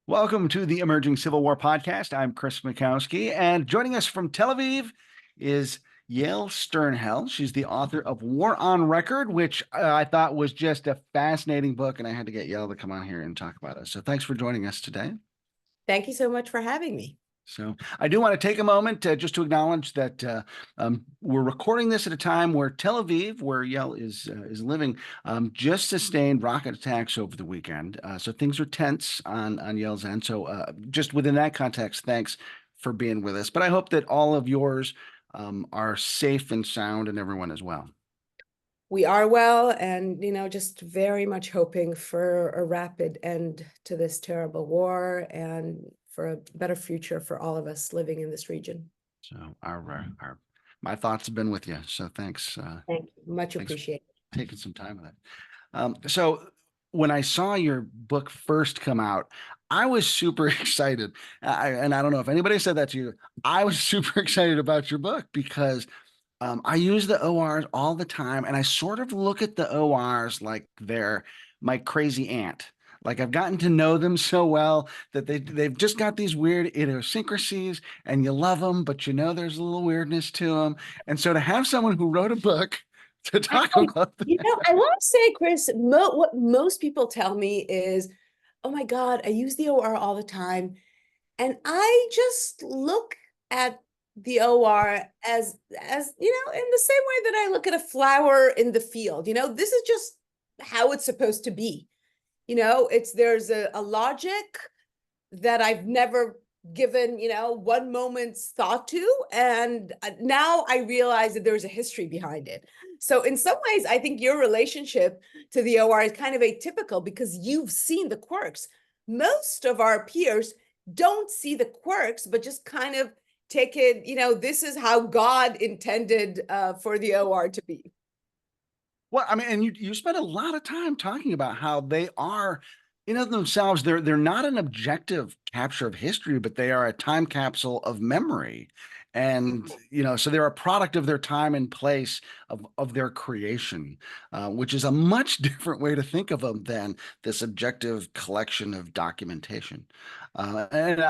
Welcome to the Emerging Civil War podcast. I'm Chris Mikowski, and joining us from Tel Aviv is Yael Sternhell. She's the author of War on Record, which I thought was just a fascinating book, and I had to get Yael to come on here and talk about it. So thanks for joining us today. Thank you so much for having me. So I do want to take a moment just to acknowledge that we're recording this at a time where Tel Aviv, where Yael is living, just sustained rocket attacks over the weekend. So things are tense on Yael's end. So just within that context, thanks for being with us. But I hope that all of yours are safe and sound, and everyone as well. We are well, and just very much hoping for a rapid end to this terrible war and for a better future for all of us living in this region. So my thoughts have been with you. So thanks. Thank you. Much appreciated. Taking some time with it. So when I saw your book first come out, I was super excited. And I don't know if anybody said that to you. I was super excited about your book because I use the ORs all the time, and I sort of look at the ORs like they're my crazy aunt. Like I've gotten to know them so well that they've just got these weird idiosyncrasies, and you love them, but there's a little weirdness to them. And so to have someone who wrote a book to talk about that. I want to say, Chris, what most people tell me is, oh my God, I use the OR all the time. And I just look at the OR as in the same way that I look at a flower in the field. This is just how it's supposed to be. There's a logic that I've never given, one moment's thought to. And now I realize that there's a history behind it. So in some ways, I think your relationship to the OR is kind of atypical because you've seen the quirks. Most of our peers don't see the quirks, but just kind of take it, this is how God intended for the OR to be. Well, I mean, and you spent a lot of time talking about how they are, themselves, they're not an objective capture of history, but they are a time capsule of memory. And, so they're a product of their time and place of their creation, which is a much different way to think of them than this objective collection of documentation. And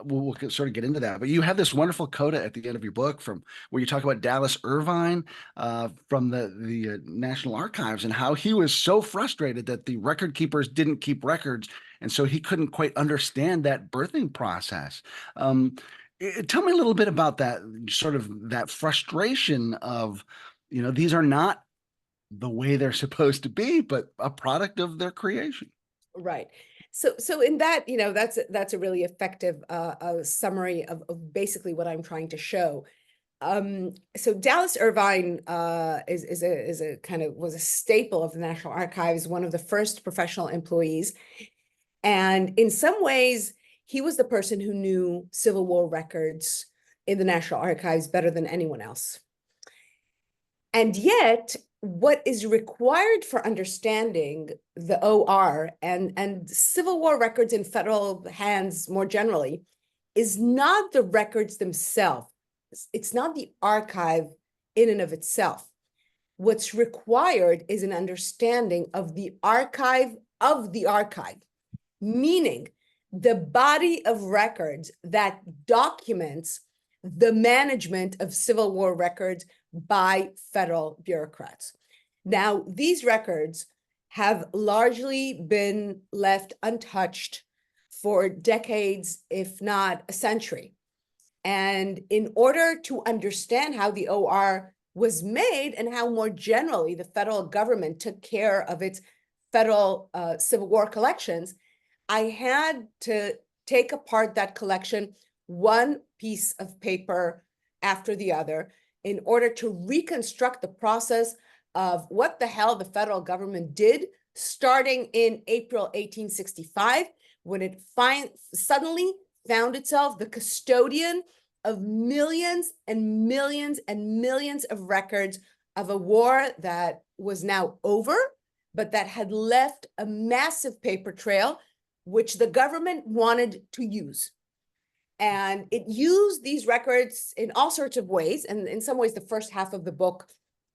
we'll sort of get into that. But you have this wonderful coda at the end of your book from where you talk about Dallas Irvine from the National Archives and how he was so frustrated that the record keepers didn't keep records. And so he couldn't quite understand that birthing process. Tell me a little bit about that, sort of that frustration of, these are not the way they're supposed to be, but a product of their creation. Right. So in that, that's a really effective summary of basically what I'm trying to show. So Dallas Irvine was a staple of the National Archives, one of the first professional employees. And in some ways, he was the person who knew Civil War records in the National Archives better than anyone else. And yet, what is required for understanding the OR and Civil War records in federal hands more generally is not the records themselves. It's not the archive in and of itself. What's required is an understanding of the archive, meaning the body of records that documents the management of Civil War records by federal bureaucrats. Now, these records have largely been left untouched for decades, if not a century. And in order to understand how the OR was made and how more generally the federal government took care of its federal Civil War collections, I had to take apart that collection one piece of paper after the other in order to reconstruct the process of what the hell the federal government did starting in April 1865, when it suddenly found itself the custodian of millions and millions and millions of records of a war that was now over, but that had left a massive paper trail, which the government wanted to use. And it used these records in all sorts of ways. And in some ways, the first half of the book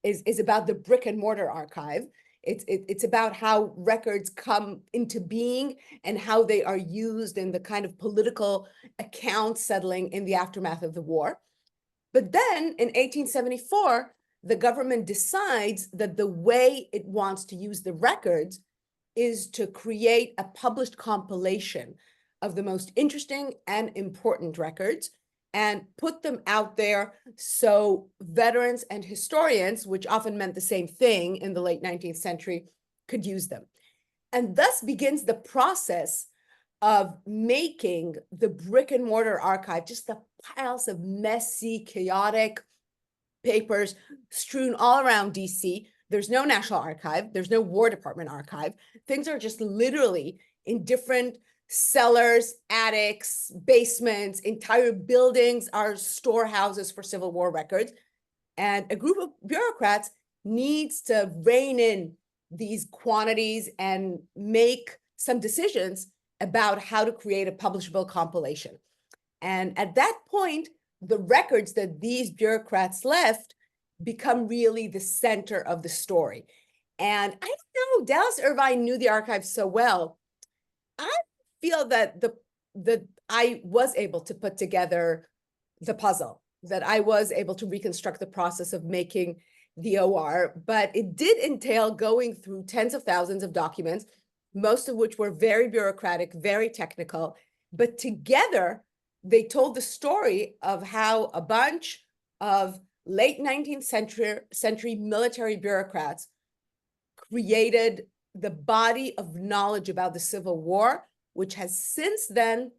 is about the brick and mortar archive. It's about how records come into being and how they are used in the kind of political account settling in the aftermath of the war. But then in 1874, the government decides that the way it wants to use the records is to create a published compilation of the most interesting and important records and put them out there so veterans and historians, which often meant the same thing in the late 19th century, could use them. And thus begins the process of making the brick and mortar archive, just the piles of messy, chaotic papers strewn all around DC. There's no National Archive, there's no War Department archive. Things are just literally in different cellars, attics, basements, entire buildings are storehouses for Civil War records. And a group of bureaucrats needs to rein in these quantities and make some decisions about how to create a publishable compilation. And at that point, the records that these bureaucrats left become really the center of the story. And I don't know, Dallas Irvine knew the archive so well. I feel that I was able to put together the puzzle, that I was able to reconstruct the process of making the OR, but it did entail going through tens of thousands of documents, most of which were very bureaucratic, very technical, but together they told the story of how a bunch of late 19th century military bureaucrats created the body of knowledge about the Civil War, which has since then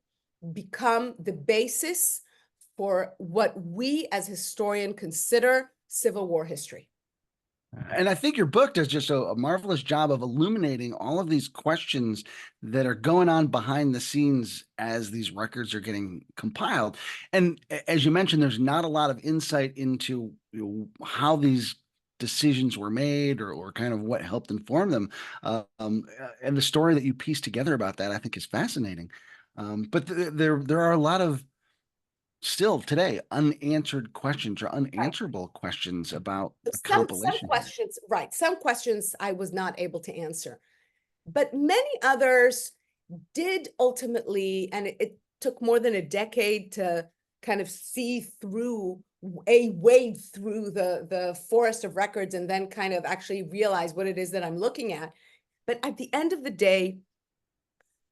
become the basis for what we as historians consider Civil War history. And I think your book does just a marvelous job of illuminating all of these questions that are going on behind the scenes as these records are getting compiled. And as you mentioned, there's not a lot of insight into how these decisions were made or kind of what helped inform them. And the story that you piece together about that, I think, is fascinating. But there are a lot of still today unanswered questions or unanswerable questions about the compilation. Questions, right? Some questions I was not able to answer, but many others did ultimately, and it took more than a decade to kind of see through wade through the forest of records and then kind of actually realize what it is that I'm looking at. But at the end of the day,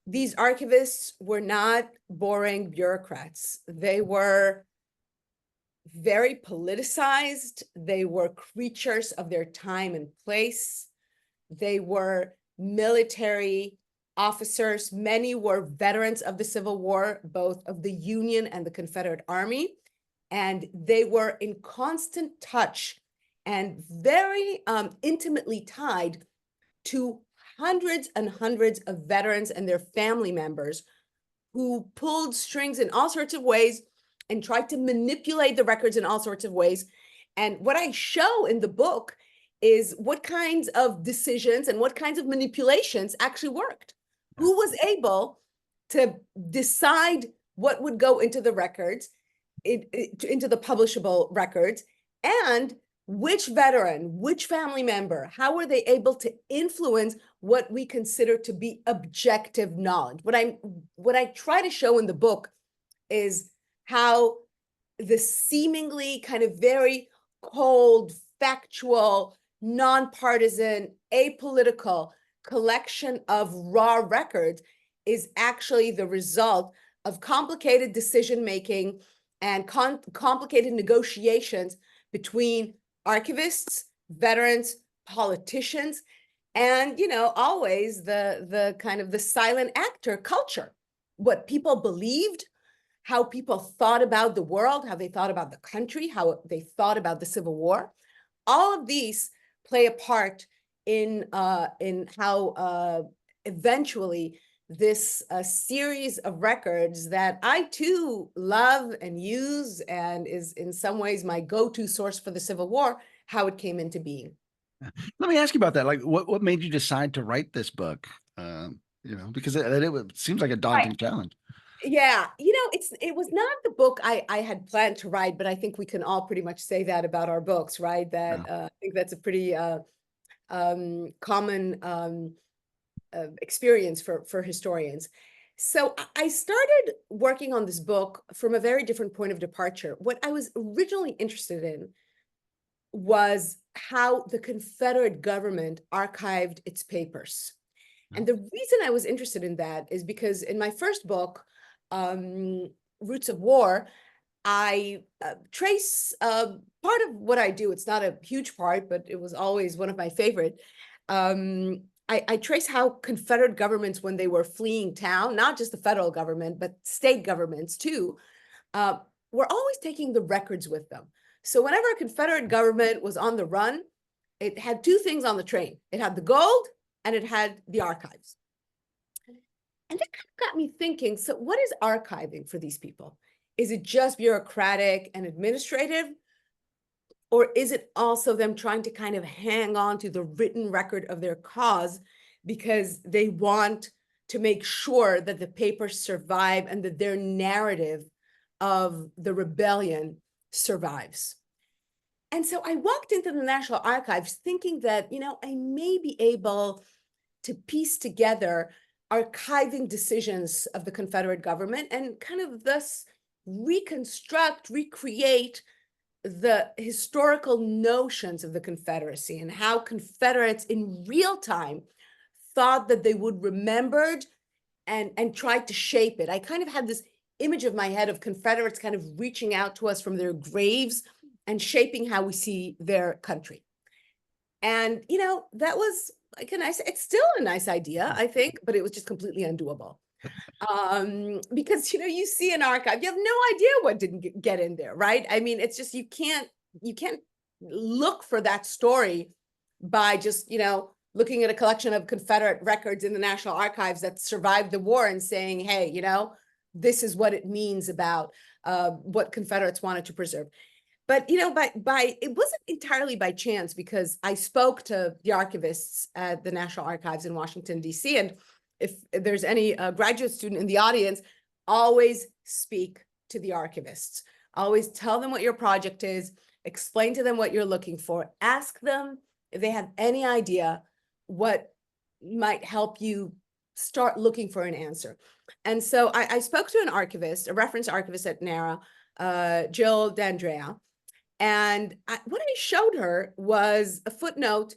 these archivists were not boring bureaucrats. They were very politicized. They were creatures of their time and place. They were military officers. Many were veterans of the Civil War, both of the Union and the Confederate Army. And they were in constant touch and very intimately tied to hundreds and hundreds of veterans and their family members who pulled strings in all sorts of ways and tried to manipulate the records in all sorts of ways. And what I show in the book is what kinds of decisions and what kinds of manipulations actually worked. Who was able to decide what would go into the records, into the publishable records, and which veteran, which family member, how were they able to influence what we consider to be objective knowledge? What I try to show in the book is how the seemingly kind of very cold, factual, nonpartisan, apolitical collection of raw records is actually the result of complicated decision-making and complicated negotiations between archivists, veterans, politicians, and, you know, always the kind of the silent actor culture, what people believed, how people thought about the world, how they thought about the country, how they thought about the Civil War. All of these play a part in how eventually this series of records that I too love and use and is in some ways my go-to source for the Civil War, how it came into being. Let me ask you about that. Like, what made you decide to write this book? You know, because it seems like a daunting challenge. Yeah, you know, it was not the book I had planned to write, but I think we can all pretty much say that about our books, right? That Yeah. I think that's a pretty common experience for historians. So I started working on this book from a very different point of departure. What I was originally interested in was how the Confederate government archived its papers. And the reason I was interested in that is because in my first book, Roots of War, I trace part of what I do. It's not a huge part, but it was always one of my favorite. I trace how Confederate governments, when they were fleeing town, not just the federal government, but state governments too, were always taking the records with them. So whenever a Confederate government was on the run, it had two things on the train. It had the gold and it had the archives. And that kind of got me thinking, so what is archiving for these people? Is it just bureaucratic and administrative? Or is it also them trying to kind of hang on to the written record of their cause because they want to make sure that the papers survive and that their narrative of the rebellion survives? And so I walked into the National Archives thinking that, I may be able to piece together archiving decisions of the Confederate government and kind of thus recreate the historical notions of the Confederacy and how Confederates in real time thought that they would remembered and tried to shape it. I kind of had this image of my head of Confederates kind of reaching out to us from their graves and shaping how we see their country. And, that was like it's still a nice idea, I think, but it was just completely undoable. Because, you see an archive, you have no idea what didn't get in there, right? I mean, it's just, you can't look for that story by just, looking at a collection of Confederate records in the National Archives that survived the war and saying, hey, this is what it means about what Confederates wanted to preserve. But by it wasn't entirely by chance, because I spoke to the archivists at the National Archives in Washington, D.C. And if there's any graduate student in the audience, always speak to the archivists. Always tell them what your project is, explain to them what you're looking for, ask them if they have any idea what might help you start looking for an answer. And so I spoke to an archivist, a reference archivist at NARA, Jill D'Andrea. And what I showed her was a footnote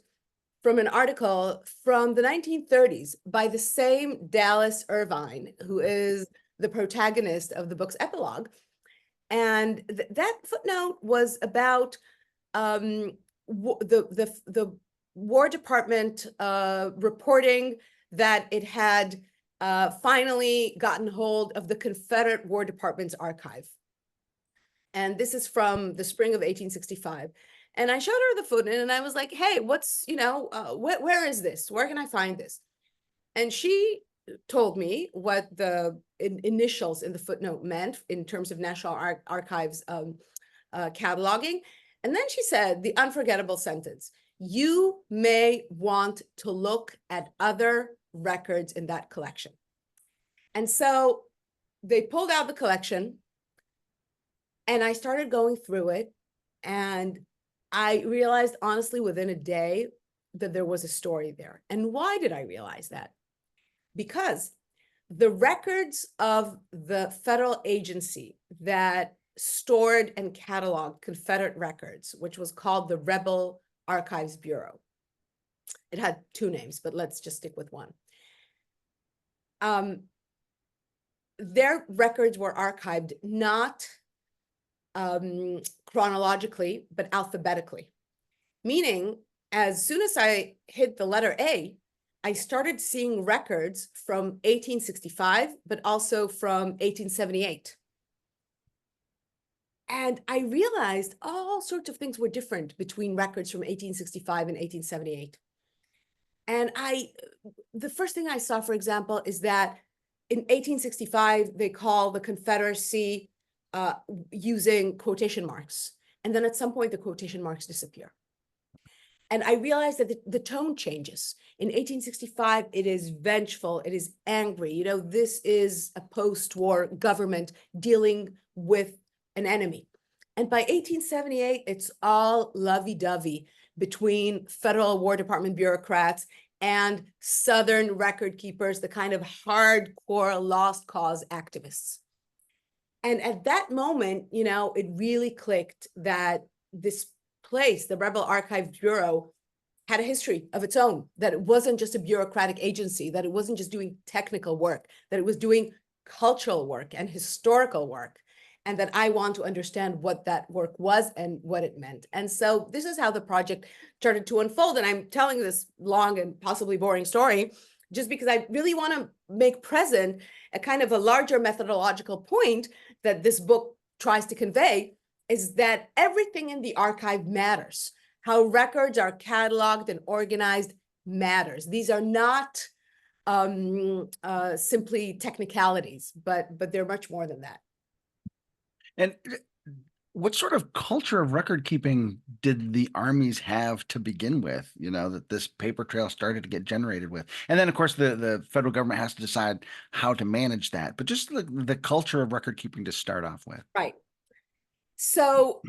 from an article from the 1930s by the same Dallas Irvine, who is the protagonist of the book's epilogue. And that footnote was about the War Department reporting that it had finally gotten hold of the Confederate War Department's archive. And this is from the spring of 1865. And I showed her the footnote and I was like, hey, what's, where is this? Where can I find this? And she told me what the initials in the footnote meant in terms of National Archives cataloging. And then she said the unforgettable sentence: you may want to look at other records in that collection. And so they pulled out the collection and I started going through it, and I realized, honestly, within a day that there was a story there. And why did I realize that? Because the records of the federal agency that stored and cataloged Confederate records, which was called the Rebel Archives Bureau. It had two names, but let's just stick with one. Their records were archived not chronologically, but alphabetically. Meaning, as soon as I hit the letter A, I started seeing records from 1865, but also from 1878. And I realized all sorts of things were different between records from 1865 and 1878. And the first thing I saw, for example, is that in 1865, they call the Confederacy using quotation marks. And then at some point, the quotation marks disappear. And I realized that the tone changes. In 1865, it is vengeful, it is angry. This is a post-war government dealing with an enemy. And by 1878, it's all lovey-dovey. between federal War Department bureaucrats and Southern record keepers, the kind of hardcore lost cause activists. And at that moment, you know, it really clicked that this place, the Rebel Archives Bureau, had a history of its own, that it wasn't just a bureaucratic agency, that it wasn't just doing technical work, that it was doing cultural work and historical work, and that I want to understand what that work was and what it meant. And so this is how the project started to unfold. And I'm telling this long and possibly boring story just because I really want to make present a kind of a larger methodological point that this book tries to convey, is that everything in the archive matters. How records are cataloged and organized matters. These are not simply technicalities, but they're much more than that. And what sort of culture of record keeping did the armies have to begin with, you know, that this paper trail started to get generated with? And then, of course, the federal government has to decide how to manage that. But just the culture of record keeping to start off with. Right. So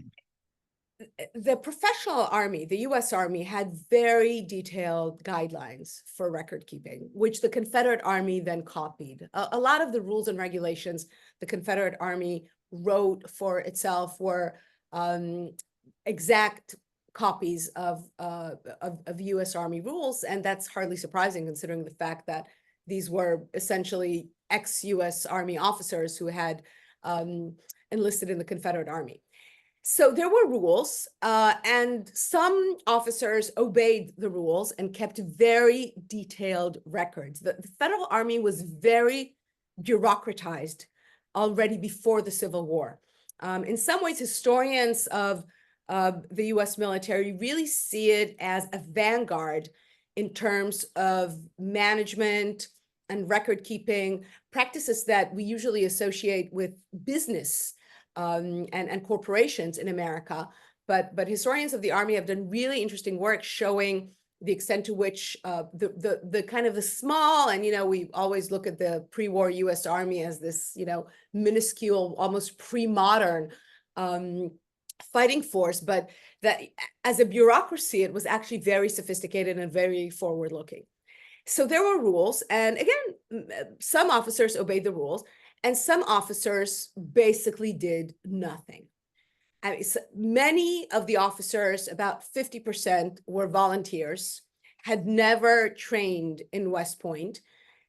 the professional army, the US Army, had very detailed guidelines for record keeping, which the Confederate Army then copied. A lot of the rules and regulations the Confederate Army wrote for itself were exact copies of US Army rules, and that's hardly surprising considering the fact that these were essentially ex-US Army officers who had enlisted in the Confederate Army. So there were rules, and some officers obeyed the rules and kept very detailed records. The Federal Army was very bureaucratized already before the Civil War. In some ways, historians of the US military really see it as a vanguard in terms of management and record keeping practices that we usually associate with business and corporations in America. But historians of the Army have done really interesting work showing the extent to which the kind of the small, and, you know, we always look at the pre-war US Army as this, you know, minuscule, almost pre-modern fighting force, but that as a bureaucracy, it was actually very sophisticated and very forward-looking. So there were rules, and again, some officers obeyed the rules, and some officers basically did nothing. I mean, so many of the officers, about 50%, were volunteers, had never trained in West Point,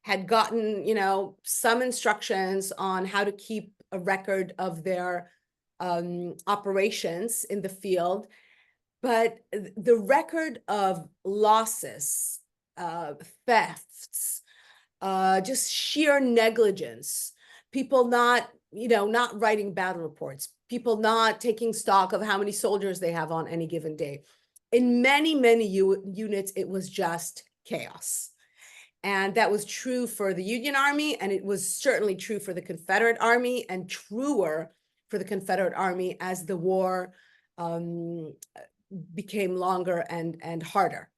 had gotten, you know, some instructions on how to keep a record of their operations in the field. But the record of losses, thefts, just sheer negligence, people not, you know, not writing battle reports, people not taking stock of how many soldiers they have on any given day. In many, many units, it was just chaos. And that was true for the Union Army, and it was certainly true for the Confederate Army, and truer for the Confederate Army as the war became longer and harder.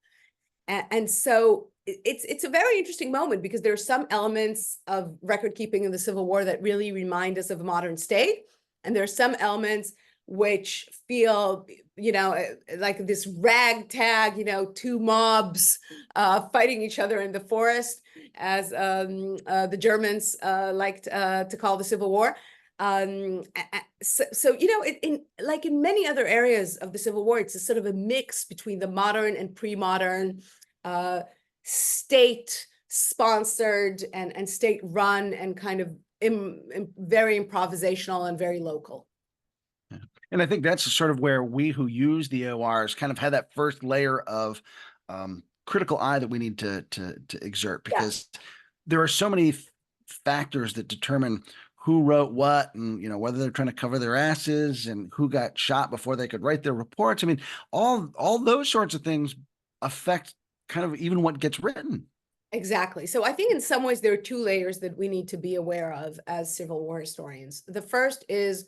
And so it's a very interesting moment, because there are some elements of record keeping in the Civil War that really remind us of a modern state. And there are some elements which feel, you know, like this ragtag, you know, two mobs fighting each other in the forest, as the Germans liked to call the Civil War. So, you know, like in many other areas of the Civil War, it's a sort of a mix between the modern and pre-modern, state-sponsored and state-run, and kind of very improvisational and very local. Yeah. And I think that's sort of where we who use the ORs kind of had that first layer of critical eye that we need to exert, because there are so many factors that determine who wrote what, and, you know, whether they're trying to cover their asses, and who got shot before they could write their reports. I mean, all those sorts of things affect kind of even what gets written. Exactly. So I think in some ways there are two layers that we need to be aware of as Civil War historians. The first is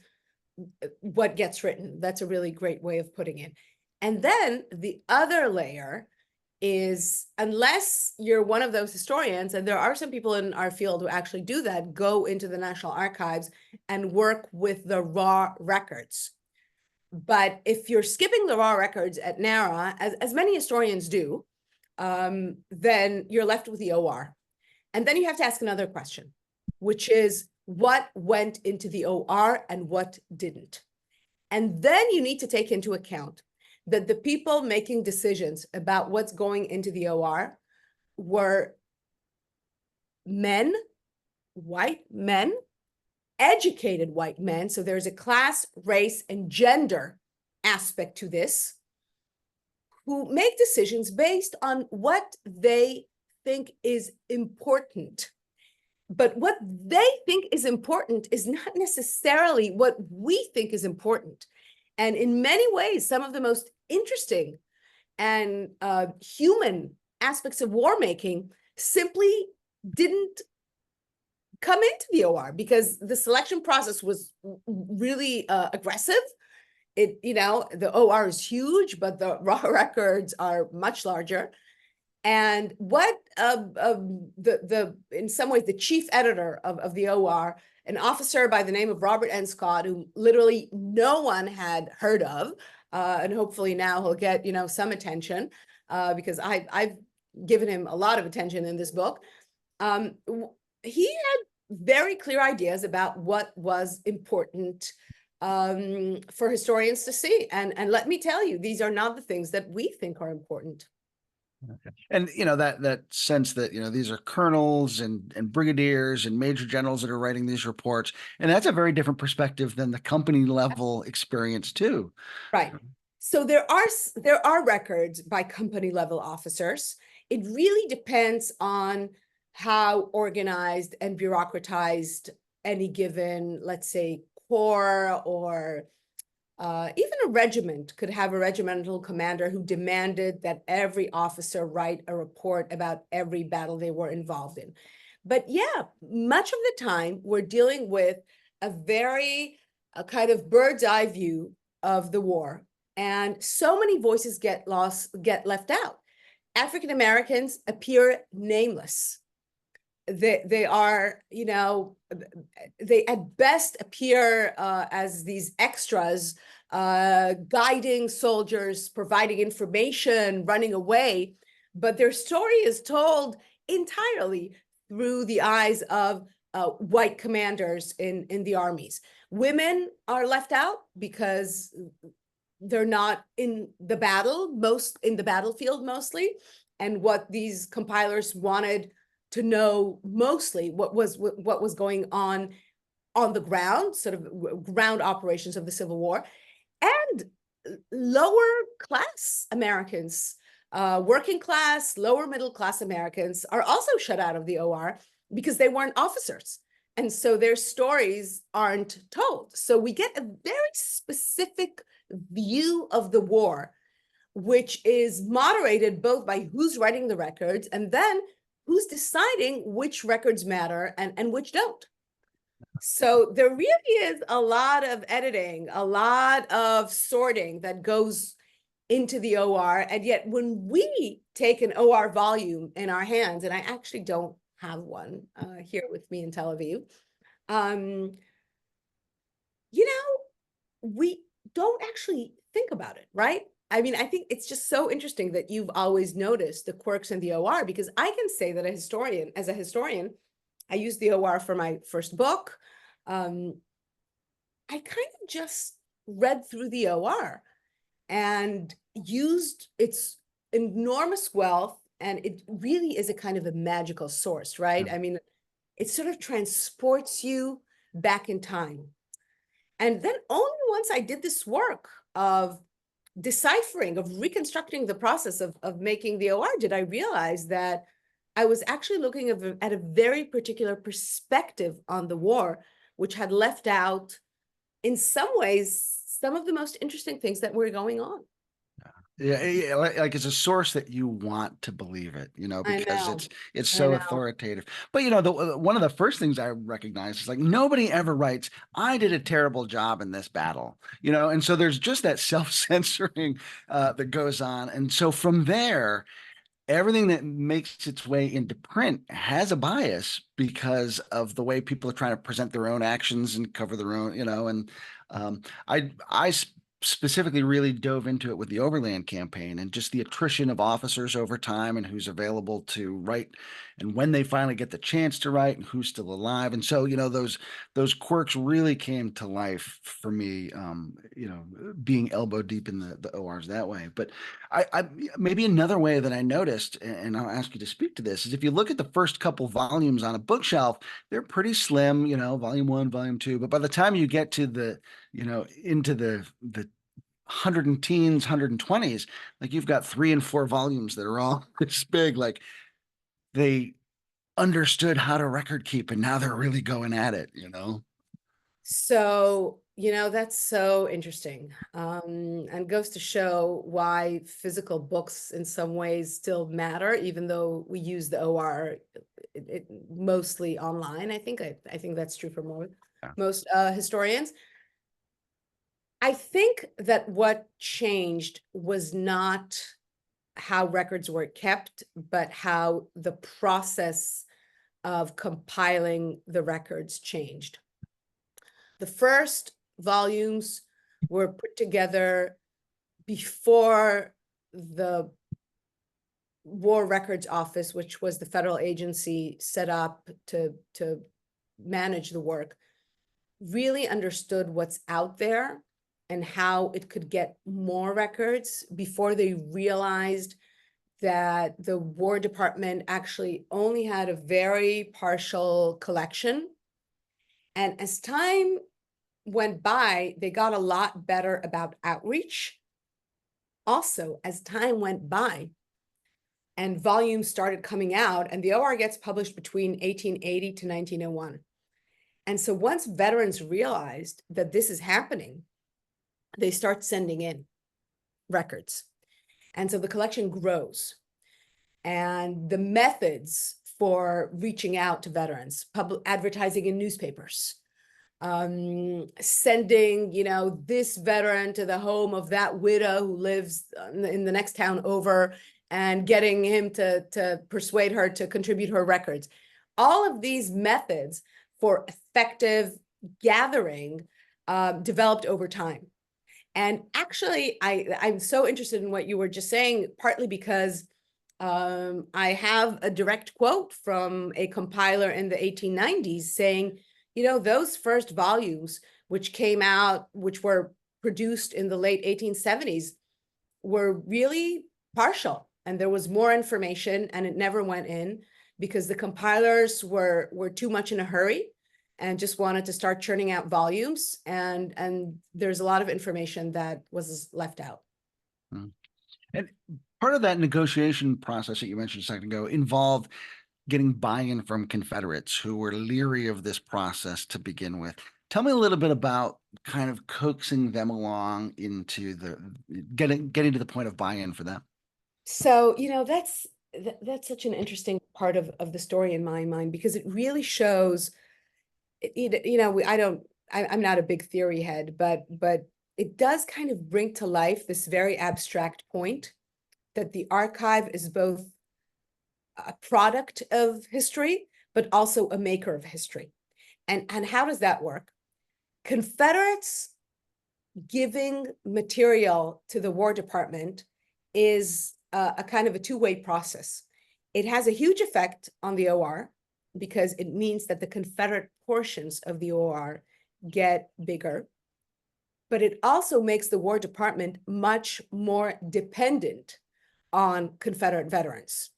what gets written. That's a really great way of putting it. And then the other layer is, unless you're one of those historians, and there are some people in our field who actually do that, go into the National Archives and work with the raw records. But if you're skipping the raw records at NARA, as many historians do, then you're left with the OR. And then you have to ask another question, which is what went into the OR and what didn't. And then you need to take into account that the people making decisions about what's going into the OR were men, white men, educated white men. So there's a class, race, and gender aspect to this, who make decisions based on what they think is important. But what they think is important is not necessarily what we think is important. And in many ways, some of the most interesting and human aspects of war making simply didn't come into the OR because the selection process was really aggressive. The OR is huge, but the raw records are much larger. And what in some ways the chief editor of the OR, an officer by the name of Robert N. Scott, who literally no one had heard of, and hopefully now he'll get some attention because I've given him a lot of attention in this book. He had very clear ideas about what was important for historians to see, and let me tell you, these are not the things that we think are important. Okay. And that sense that these are colonels and brigadiers and major generals that are writing these reports, and that's a very different perspective than the company level experience too. Right. So there are records by company level officers. It really depends on how organized and bureaucratized any given, let's say, corps or even a regiment could have a regimental commander who demanded that every officer write a report about every battle they were involved in. But yeah, much of the time we're dealing with a kind of bird's eye view of the war. And so many voices get left out. African Americans appear nameless. They are, they at best appear as these extras, guiding soldiers, providing information, running away, but their story is told entirely through the eyes of white commanders in the armies. Women are left out because they're not in the battlefield mostly, and what these compilers wanted to know mostly what was going on the ground, sort of ground operations of the Civil War. And lower class Americans, working class, lower middle class Americans are also shut out of the OR because they weren't officers. And so their stories aren't told. So we get a very specific view of the war, which is moderated both by who's writing the records and then who's deciding which records matter and which don't. So there really is a lot of editing, a lot of sorting that goes into the OR. And yet when we take an OR volume in our hands, and I actually don't have one here with me in Tel Aviv, we don't actually think about it, right? I mean, I think it's just so interesting that you've always noticed the quirks in the OR, because I can say that as a historian, I used the OR for my first book. I kind of just read through the OR and used its enormous wealth, and it really is a kind of a magical source, right? I mean, it sort of transports you back in time. And then only once I did this work of deciphering, of reconstructing the process of making the OR, did I realize that I was actually looking at a very particular perspective on the war, which had left out, in some ways, some of the most interesting things that were going on. Yeah, like it's a source that you want to believe it, because it's so authoritative. But one of the first things I recognize is like nobody ever writes, "I did a terrible job in this battle," and so there's just that self-censoring that goes on, and so from there, everything that makes its way into print has a bias because of the way people are trying to present their own actions and cover their own, and I specifically really dove into it with the Overland campaign and just the attrition of officers over time and who's available to write and when they finally get the chance to write and who's still alive. And so, those quirks really came to life for me, being elbow deep in the ORs that way. But I maybe another way that I noticed, and I'll ask you to speak to this, is if you look at the first couple volumes on a bookshelf, they're pretty slim, volume 1, volume 2. But by the time you get to into the hundred and teens, 120s, like you've got 3 and 4 volumes that are all this big. Like they understood how to record keep, and now they're really going at it. So, that's so interesting, and goes to show why physical books in some ways still matter, even though we use the OR mostly online. I think that's true for most historians. I think that what changed was not how records were kept, but how the process of compiling the records changed. The first volumes were put together before the War Records Office, which was the federal agency set up to manage the work, really understood what's out there and how it could get more records before they realized that the War Department actually only had a very partial collection. And as time went by, they got a lot better about outreach. Also, as time went by and volumes started coming out, and the OR gets published between 1880 to 1901. And so once veterans realized that this is happening, they start sending in records. And so the collection grows. And the methods for reaching out to veterans, advertising in newspapers, sending, this veteran to the home of that widow who lives in the next town over, and getting him to persuade her to contribute her records. All of these methods for effective gathering developed over time. And actually, I'm so interested in what you were just saying, partly because I have a direct quote from a compiler in the 1890s saying, those first volumes, which came out, which were produced in the late 1870s, were really partial. And there was more information, and it never went in because the compilers were too much in a hurry and just wanted to start churning out volumes. And there's a lot of information that was left out. And part of that negotiation process that you mentioned a second ago involved getting buy-in from Confederates who were leery of this process to begin with. Tell me a little bit about kind of coaxing them along into getting to the point of buy-in for them. So, that's such an interesting part of the story in my mind, because it really shows, I'm not a big theory head, but it does kind of bring to life this very abstract point that the archive is both a product of history, but also a maker of history. And how does that work? Confederates giving material to the War Department is a kind of a two-way process. It has a huge effect on the OR because it means that the Confederate portions of the OR get bigger, but it also makes the War Department much more dependent on Confederate veterans.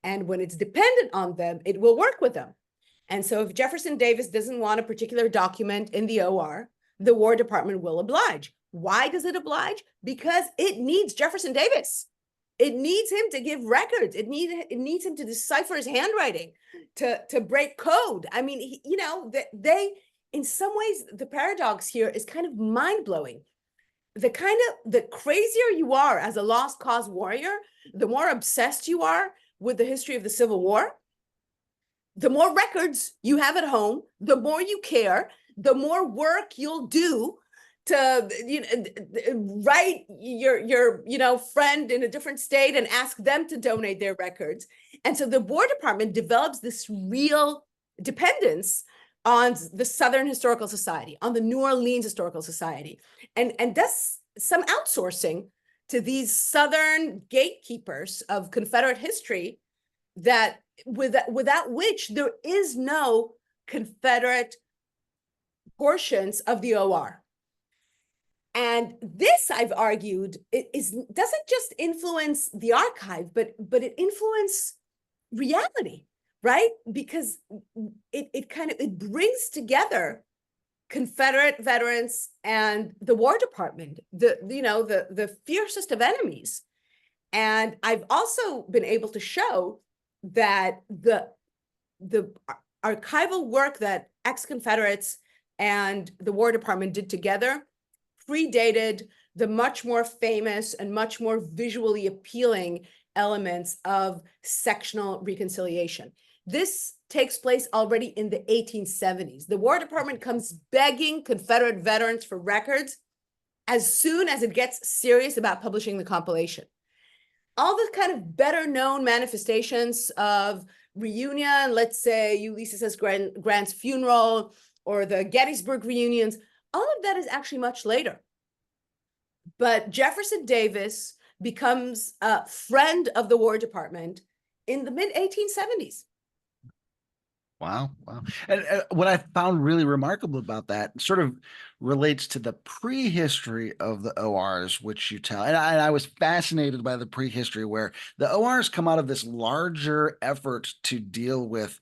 And when it's dependent on them, it will work with them. And so if Jefferson Davis doesn't want a particular document in the OR, the War Department will oblige. Why does it oblige? Because it needs Jefferson Davis. It needs him to give records. It needs him to decipher his handwriting, to break code. I mean, they, in some ways, the paradox here is kind of mind-blowing. The crazier you are as a lost cause warrior, the more obsessed you are with the history of the Civil War, the more records you have at home, the more you care, the more work you'll do to write your friend in a different state and ask them to donate their records. And so the War Department develops this real dependence on the Southern Historical Society, on the New Orleans Historical Society, and does some outsourcing to these Southern gatekeepers of Confederate history that without which there is no Confederate portions of the OR. And this, I've argued, doesn't just influence the archive, but it influences reality, right? Because it brings together Confederate veterans and the War Department, the fiercest of enemies. And I've also been able to show that the archival work that ex-Confederates and the War Department did together predated the much more famous and much more visually appealing elements of sectional reconciliation. This takes place already in the 1870s. The War Department comes begging Confederate veterans for records as soon as it gets serious about publishing the compilation. All the kind of better known manifestations of reunion, let's say Ulysses S. Grant's funeral or the Gettysburg reunions, all of that is actually much later. But Jefferson Davis becomes a friend of the War Department in the mid-1870s. Wow. And what I found really remarkable about that sort of relates to the prehistory of the ORs, which you tell. And I was fascinated by the prehistory where the ORs come out of this larger effort to deal with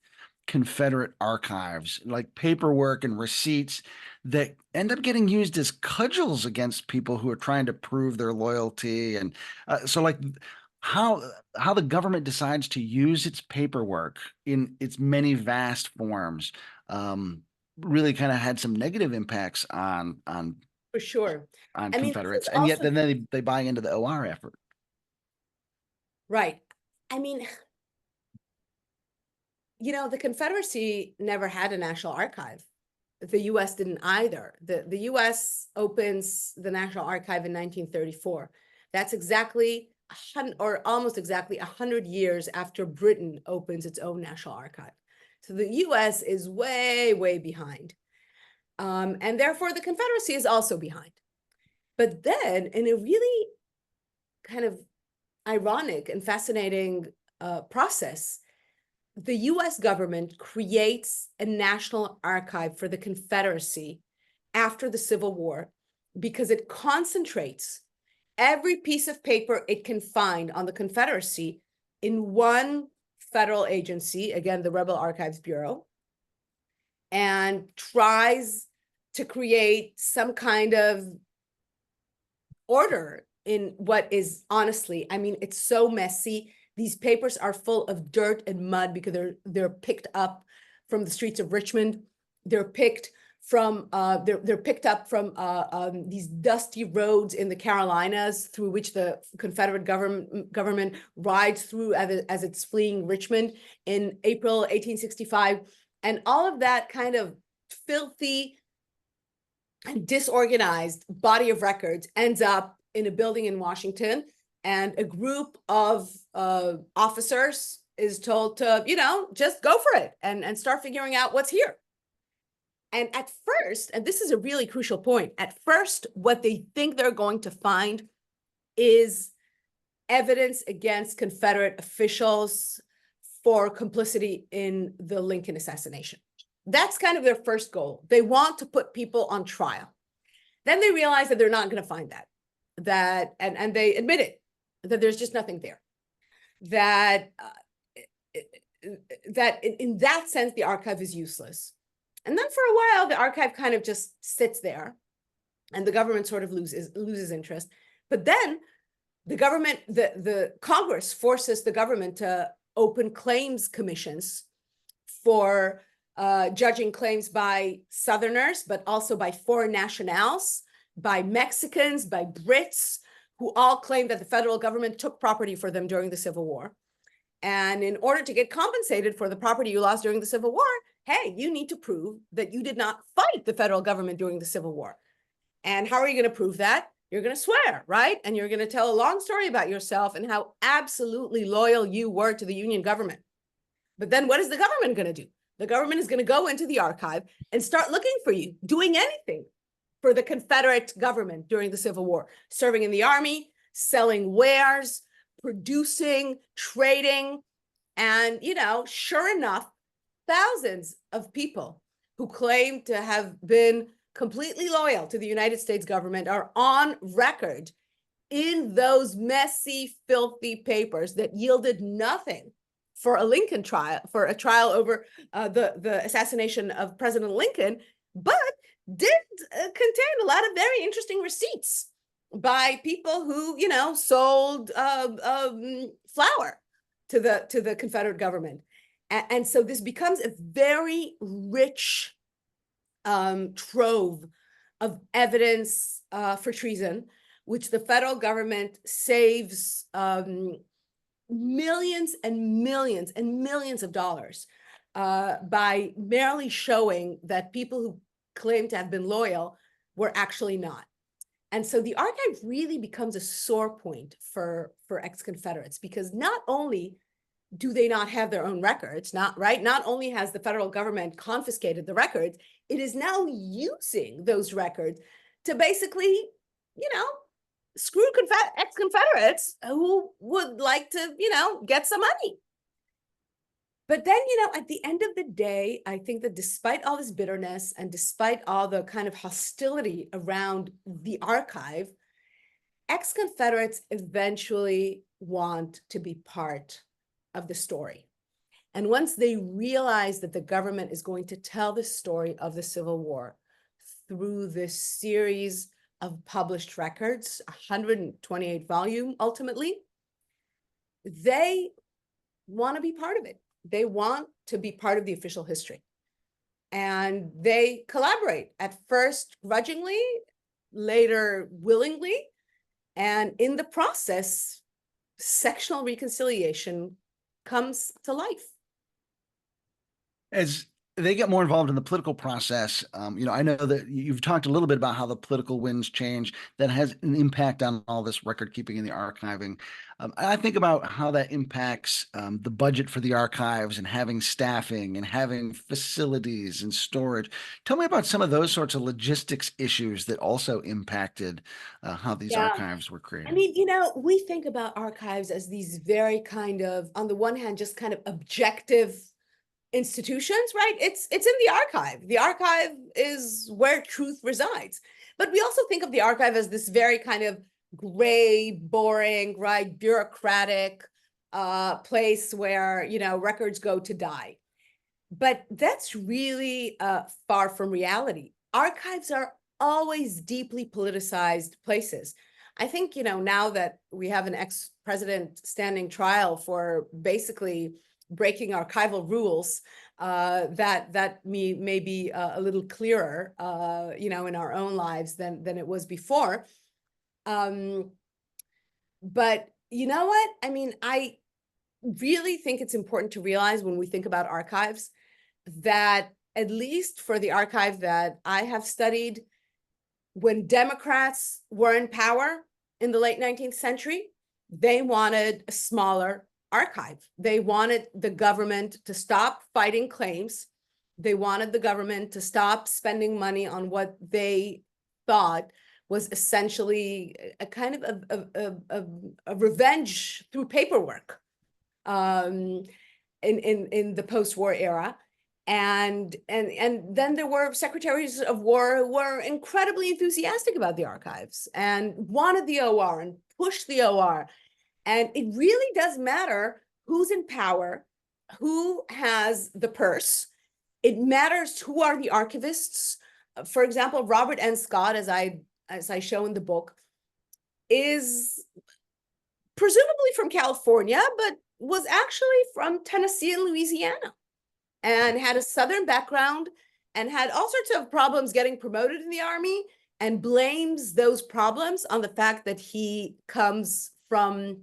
Confederate archives, like paperwork and receipts that end up getting used as cudgels against people who are trying to prove their loyalty. And so like how the government decides to use its paperwork in its many vast forms really kind of had some negative impacts on For sure. Confederates, and yet then they buy into the OR effort. Right. I mean, the Confederacy never had a national archive. The U.S. didn't either. The U.S. opens the National Archive in 1934. That's exactly almost exactly 100 years after Britain opens its own National Archive. So the U.S. is way, way behind. And therefore, the Confederacy is also behind. But then, in a really kind of ironic and fascinating process, the US government creates a national archive for the Confederacy after the Civil War because it concentrates every piece of paper it can find on the Confederacy in one federal agency, again, the Rebel Archives Bureau, and tries to create some kind of order in what is honestly, I mean, it's so messy. These papers are full of dirt and mud because they're picked up from the streets of Richmond. They're picked from they're picked up from these dusty roads in the Carolinas through which the Confederate government rides through as it's fleeing Richmond in April 1865, and all of that kind of filthy and disorganized body of records ends up in a building in Washington. And a group of officers is told to, just go for it and start figuring out what's here. And at first, and this is a really crucial point, at first, what they think they're going to find is evidence against Confederate officials for complicity in the Lincoln assassination. That's kind of their first goal. They want to put people on trial. Then they realize that they're not going to find that, and they admit it, that there's just nothing there. That in that sense, the archive is useless. And then for a while, the archive kind of just sits there and the government sort of loses interest. But then the government, the Congress forces the government to open claims commissions for judging claims by Southerners, but also by foreign nationals, by Mexicans, by Brits, who all claim that the federal government took property for them during the Civil War. And in order to get compensated for the property you lost during the Civil War, hey, you need to prove that you did not fight the federal government during the Civil War. And how are you going to prove that? You're going to swear, right? And you're going to tell a long story about yourself and how absolutely loyal you were to the Union government. But then what is the government going to do? The government is going to go into the archive and start looking for you, doing anything for the Confederate government during the Civil War, serving in the army, selling wares, producing, trading. And, sure enough, thousands of people who claim to have been completely loyal to the United States government are on record in those messy, filthy papers that yielded nothing for a Lincoln trial, for a trial over the assassination of President Lincoln, but did contain a lot of very interesting receipts by people who, sold flour to the Confederate government. And so this becomes a very rich trove of evidence for treason, which the federal government saves millions and millions and millions of dollars by merely showing that people who claim to have been loyal were actually not. And so the archive really becomes a sore point for ex-Confederates, because not only do they not have their own records, not only has the federal government confiscated the records, it is now using those records to basically, screw ex-Confederates who would like to, get some money. But then, at the end of the day, I think that despite all this bitterness and despite all the kind of hostility around the archive, ex-Confederates eventually want to be part of the story. And once they realize that the government is going to tell the story of the Civil War through this series of published records, 128 volume ultimately, they want to be part of it. They want to be part of the official history. And they collaborate, at first grudgingly, later willingly. And in the process, sectional reconciliation comes to life. As they get more involved in the political process, I know that you've talked a little bit about how the political winds change. That has an impact on all this record keeping and the archiving. I think about how that impacts the budget for the archives and having staffing and having facilities and storage. Tell me about some of those sorts of logistics issues that also impacted how these archives were created. I mean, we think about archives as these very kind of, on the one hand, just kind of objective institutions, right? It's in the archive. The archive is where truth resides. But we also think of the archive as this very kind of gray, boring, right, bureaucratic place where, records go to die. But that's really far from reality. Archives are always deeply politicized places. I think, now that we have an ex-president standing trial for basically breaking archival rules, that may be a little clearer, in our own lives than it was before. But you know what? I mean, I really think it's important to realize when we think about archives that, at least for the archive that I have studied, when Democrats were in power in the late 19th century, they wanted a smaller archive. They wanted the government to stop fighting claims. They wanted the government to stop spending money on what they thought was essentially a kind of a revenge through paperwork in the post-war era. And then there were secretaries of war who were incredibly enthusiastic about the archives and wanted the OR and pushed the OR. And it really does matter who's in power, who has the purse. It matters who are the archivists. For example, Robert N. Scott, as I show in the book, is presumably from California, but was actually from Tennessee and Louisiana, and had a Southern background and had all sorts of problems getting promoted in the Army, and blames those problems on the fact that he comes from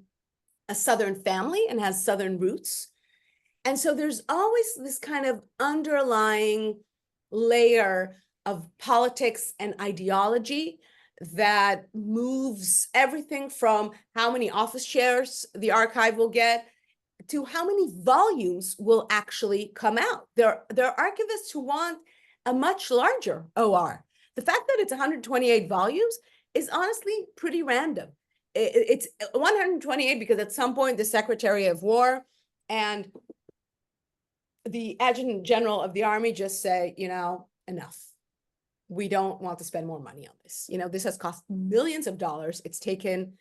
a Southern family and has Southern roots. And so there's always this kind of underlying layer of politics and ideology that moves everything from how many office chairs the archive will get to how many volumes will actually come out. There are archivists who want a much larger OR. The fact that it's 128 volumes is honestly pretty random. It's 128 because at some point the Secretary of War and the Adjutant General of the Army just say, enough. We don't want to spend more money on this. This has cost millions of dollars. It's taken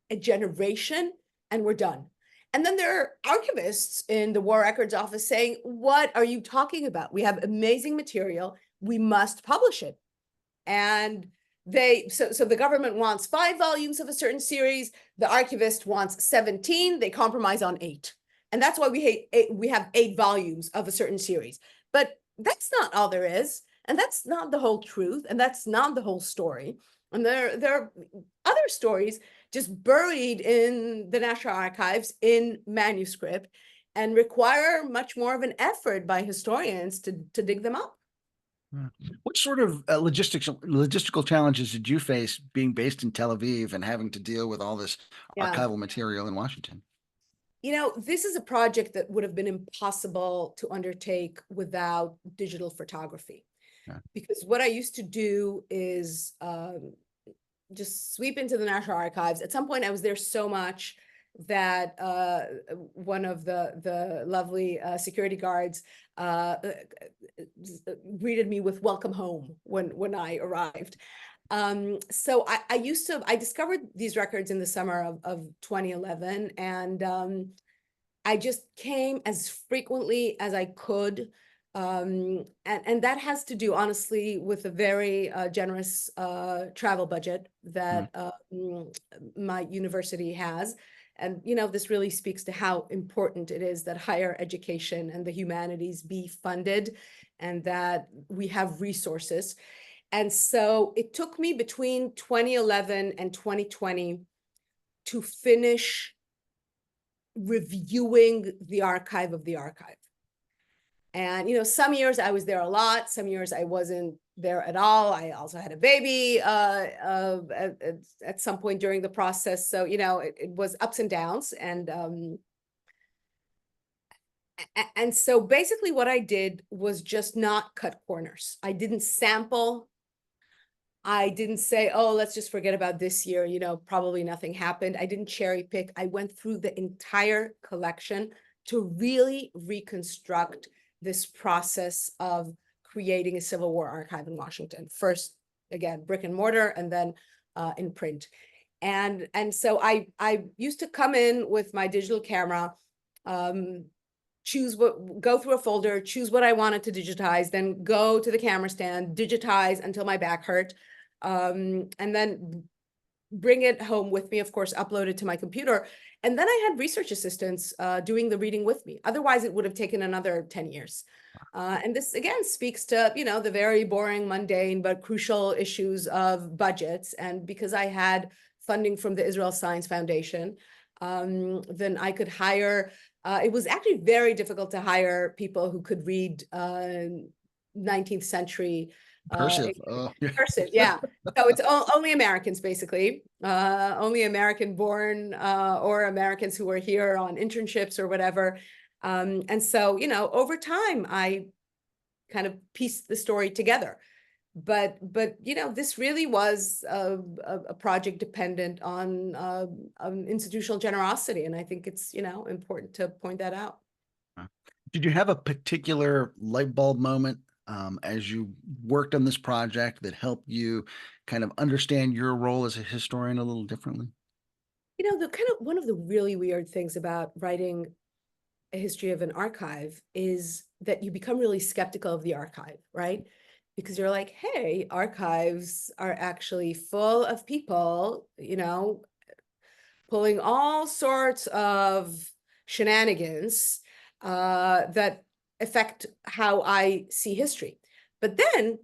a generation and we're done. And then there are archivists in the War Records Office saying, what are you talking about? We have amazing material. We must publish it. And so the government wants 5 volumes of a certain series. The archivist wants 17. They compromise on 8. And that's why we have 8 volumes of a certain series. But that's not all there is. And that's not the whole truth. And that's not the whole story. And there are other stories just buried in the National Archives in manuscript and require much more of an effort by historians to dig them up. What sort of logistical challenges did you face being based in Tel Aviv and having to deal with all this archival material in Washington? This is a project that would have been impossible to undertake without digital photography. Yeah. Because what I used to do is just sweep into the National Archives. At some point, I was there so much that one of the lovely security guards greeted me with "Welcome home" when I arrived. So I discovered these records in the summer of 2011, and I just came as frequently as I could. And that has to do, honestly, with a very generous travel budget that my university has. And, this really speaks to how important it is that higher education and the humanities be funded and that we have resources. And so it took me between 2011 and 2020 to finish reviewing the archive of the archive. And, some years I was there a lot, some years I wasn't there at all. I also had a baby at some point during the process. So, it was ups and downs. And so basically what I did was just not cut corners. I didn't sample. I didn't say, oh, let's just forget about this year. Probably nothing happened. I didn't cherry pick. I went through the entire collection to really reconstruct this process of creating a Civil War archive in Washington. First, again, brick and mortar, and then in print. And so I used to come in with my digital camera, go through a folder, choose what I wanted to digitize, then go to the camera stand, digitize until my back hurt, and then bring it home with me, of course, upload it to my computer. And then I had research assistants doing the reading with me. Otherwise, it would have taken another 10 years. And this, again, speaks to, the very boring, mundane, but crucial issues of budgets. And because I had funding from the Israel Science Foundation, then I could hire, it was actually very difficult to hire people who could read 19th century cursive. Cursive, yeah. So it's only Americans, basically, only American born or Americans who were here on internships or whatever. And so, over time, I kind of pieced the story together. But this really was a project dependent on institutional generosity. And I think it's, important to point that out. Did you have a particular light bulb moment as you worked on this project that helped you kind of understand your role as a historian a little differently? The kind of one of the really weird things about writing a history of an archive is that you become really skeptical of the archive, right? Because you're like, hey, archives are actually full of people, pulling all sorts of shenanigans that affect how I see history. But then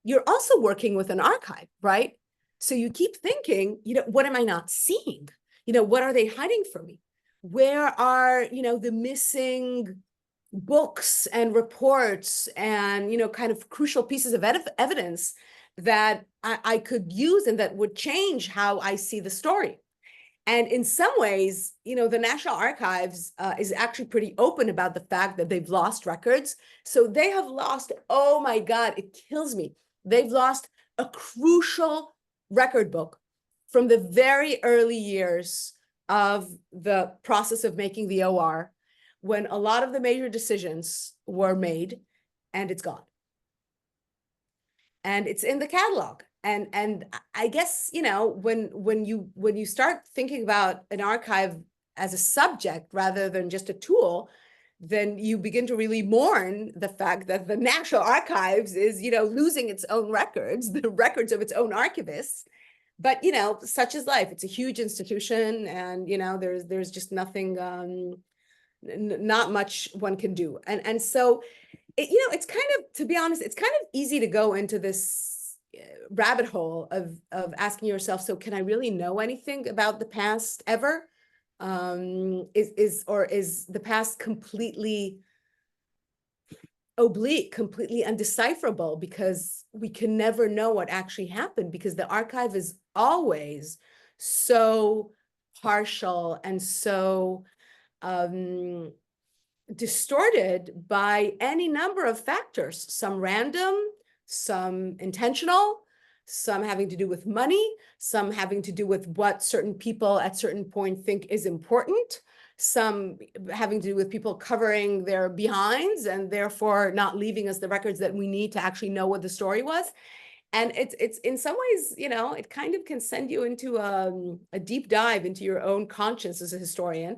you're also working with an archive, right? So you keep thinking, what am I not seeing? What are they hiding from me? Where are, the missing books and reports and, kind of crucial pieces of evidence that I could use and that would change how I see the story? And in some ways, the National Archives is actually pretty open about the fact that they've lost records. So they have lost, oh my God, it kills me. They've lost a crucial record book from the very early years of the process of making the OR, when a lot of the major decisions were made, and it's gone. And it's in the catalog. And I guess, when you start thinking about an archive as a subject rather than just a tool, then you begin to really mourn the fact that the National Archives is, losing its own records, the records of its own archivists. But, such is life. It's a huge institution, and, there's just nothing, not much one can do. And so, it's kind of, to be honest, it's kind of easy to go into this rabbit hole of asking yourself, so can I really know anything about the past ever? Is the past completely oblique, completely undecipherable, because we can never know what actually happened, because the archive is always so partial and so distorted by any number of factors, some random, some intentional, some having to do with money, some having to do with what certain people at certain point think is important, some having to do with people covering their behinds and therefore not leaving us the records that we need to actually know what the story was. And it's in some ways, it kind of can send you into a deep dive into your own conscience as a historian.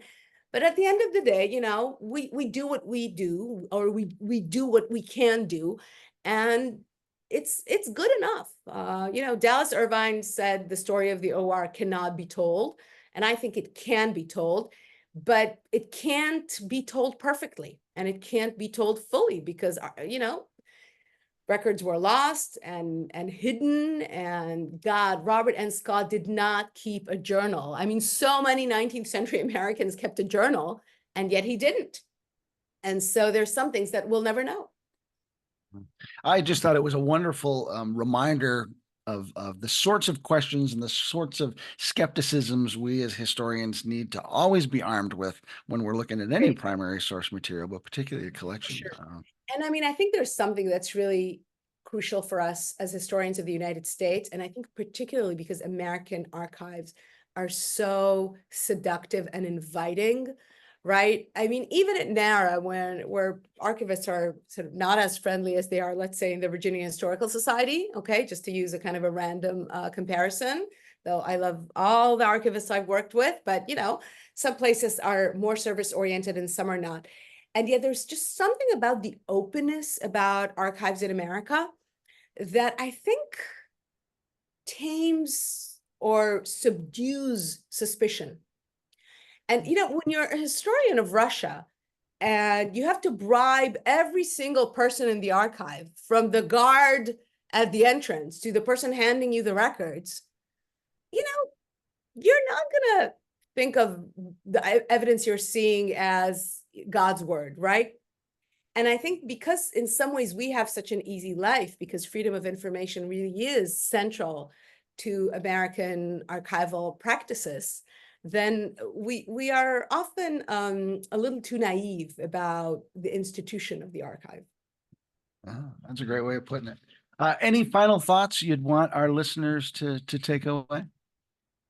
But at the end of the day, we do what we do, or we do what we can do, and it's good enough. Dallas Irvine said the story of the OR cannot be told, and I think it can be told, but it can't be told perfectly, and it can't be told fully, because records were lost and hidden, and God, Robert N. Scott did not keep a journal. I mean, so many 19th century Americans kept a journal, and yet he didn't. And so there's some things that we'll never know. I just thought it was a wonderful reminder of the sorts of questions and the sorts of skepticisms we as historians need to always be armed with when we're looking at any primary source material, but particularly a collection. Sure. And I mean, I think there's something that's really crucial for us as historians of the United States, and I think particularly because American archives are so seductive and inviting, right? I mean, even at NARA, where archivists are sort of not as friendly as they are, let's say, in the Virginia Historical Society, okay, just to use a kind of a random comparison, though I love all the archivists I've worked with, but some places are more service-oriented and some are not. And yet there's just something about the openness about archives in America that I think tames or subdues suspicion. And, when you're a historian of Russia and you have to bribe every single person in the archive, from the guard at the entrance to the person handing you the records, you're not going to think of the evidence you're seeing as God's word, right? And I think because in some ways we have such an easy life, because freedom of information really is central to American archival practices, then we are often a little too naive about the institution of the archive. Oh, that's a great way of putting it. Any final thoughts you'd want our listeners to take away?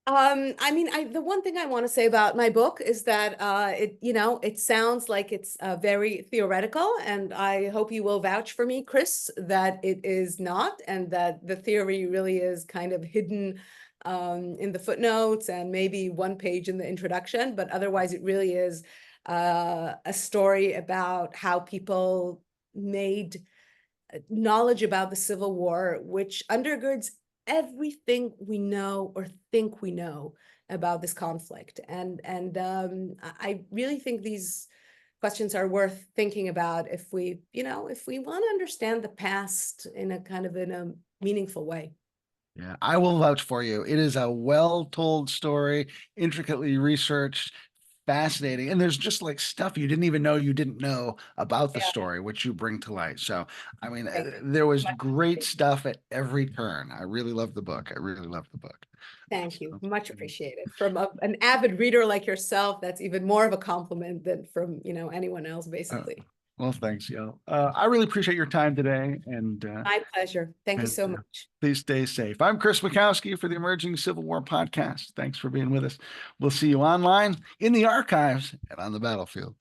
I mean, the one thing I want to say about my book is that it sounds like it's very theoretical, and I hope you will vouch for me, Chris, that it is not, and that the theory really is kind of hidden in the footnotes and maybe one page in the introduction, but otherwise it really is a story about how people made knowledge about the Civil War, which undergirds everything we know or think we know about this conflict. And I really think these questions are worth thinking about if we want to understand the past in a meaningful way. Yeah, I will vouch for you. It is a well-told story, intricately researched, fascinating. And there's just like stuff you didn't even know you didn't know about the Yeah, story, which you bring to light. So, I mean, thank you. there was Much great appreciated. stuff at every turn. I really love the book. I really love the book. Thank you. So, Much appreciated. From an avid reader like yourself, that's even more of a compliment than from, anyone else, uh, basically. well, thanks, Yael. I really appreciate your time today, My pleasure. Thank you and so much. please stay safe. I'm Chris Mikowski for the Emerging Civil War podcast. Thanks for being with us. We'll see you online, in the archives, and on the battlefield.